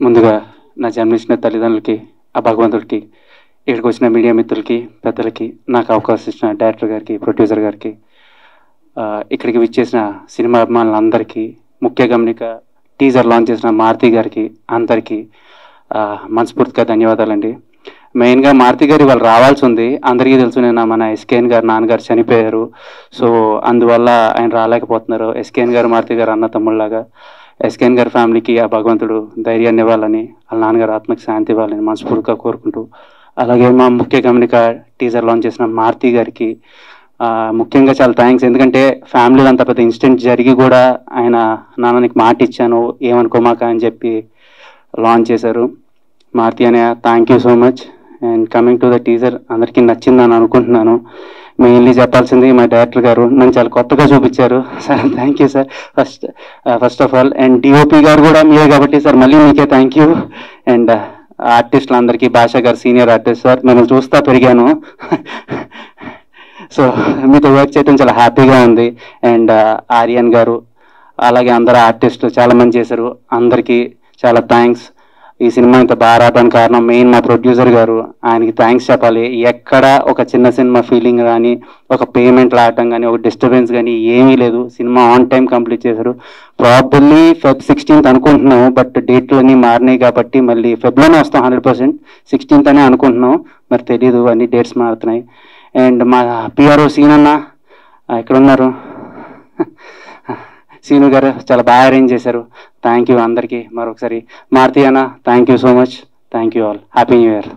ముందుగా నా జన్మించిన తల్లిదండ్రులకి, ఆ భగవంతుడికి, ఇక్కడికి వచ్చిన మీడియా మిత్రులకి, పెద్దలకి, నాకు అవకాశం ఇచ్చిన డైరెక్టర్ గారికి, ప్రొడ్యూసర్ గారికి, ఇక్కడికి విచ్చేసిన సినిమా అభిమానులందరికీ, ముఖ్య గమనిక టీజర్ లాంచ్ చేసిన మారుతి గారికి అందరికీ మనస్ఫూర్తిగా ధన్యవాదాలండి. మెయిన్గా మారుతి గారు ఇవాళ రావాల్సి ఉంది. అందరికీ తెలుసు, నేను మన ఎస్కేఎన్ గారు నాన్నగారు చనిపోయారు. సో అందువల్ల ఆయన రాలేకపోతున్నారు. ఎస్కేఎన్ గారు మారుతి గారు అన్న తమ్ముళ్ళలాగా. ఎస్కేఎన్ గారి ఫ్యామిలీకి ఆ భగవంతుడు ధైర్యాన్ని ఇవ్వాలని, వాళ్ళ నాన్నగారు ఆత్మకి శాంతి ఇవ్వాలని మనస్ఫూర్తిగా కోరుకుంటూ, అలాగే మా ముఖ్య గమనిక టీజర్ లాంచ్ చేసిన మారుతి గారికి ముఖ్యంగా చాలా థ్యాంక్స్. ఎందుకంటే ఫ్యామిలీలో అంత పెద్ద ఇన్సిడెంట్ జరిగి కూడా ఆయన నాన్న నీకు మాట ఇచ్చాను ఏమనుకోమాక అని చెప్పి లాంచ్ చేశారు. మారుతి అనే thank you so much. And coming to the teaser, అందరికీ నచ్చిందని అనుకుంటున్నాను. మెయిన్లీ చెప్పాల్సింది మా డైరెక్టర్ గారు నన్ను చాలా కొత్తగా చూపించారు sir. Thank you sir first of all. And DOP గారు కూడా మీరే కాబట్టి సార్ మళ్ళీ మీకే థ్యాంక్ యూ. అండ్ ఆర్టిస్టులందరికీ, భాషా గారు సీనియర్ ఆర్టిస్ట్ సార్, మిమ్మల్ని చూస్తా పెరిగాను. సో మీతో వర్క్ చేయడం చాలా హ్యాపీగా ఉంది. అండ్ ఆర్యన్ గారు, అలాగే అందరూ ఆర్టిస్టులు చాలా మంది చేశారు. అందరికీ చాలా థ్యాంక్స్. ఈ సినిమా ఇంత బాగా రావడానికి కారణం మెయిన్ మా ప్రొడ్యూసర్ గారు. ఆయనకి థ్యాంక్స్ చెప్పాలి. ఎక్కడ ఒక చిన్న సినిమా ఫీలింగ్ కానీ, ఒక పేమెంట్ రావటం కానీ, ఒక డిస్టర్బెన్స్ కానీ ఏమీ లేదు. సినిమా ఆన్ టైం కంప్లీట్ చేశారు. ప్రాబబ్లీ Feb 16th అనుకుంటున్నాం, బట్ డేట్లు అన్నీ మారినాయి కాబట్టి మళ్ళీ ఫెబ్లోనే వస్తాం 100%. 16th అనే అనుకుంటున్నాం, మరి తెలీదు, అన్ని డేట్స్ మారుతున్నాయి. అండ్ మా పిఆర్ఓ సీన్ అన్న ఎక్కడ ఉన్నారు? సీను గారు చాలా బాగా అరేంజ్ చేశారు. థ్యాంక్ యూ అందరికీ మరొకసారి. మారుతి అన్న thank you so much. Thank you all. Happy new year.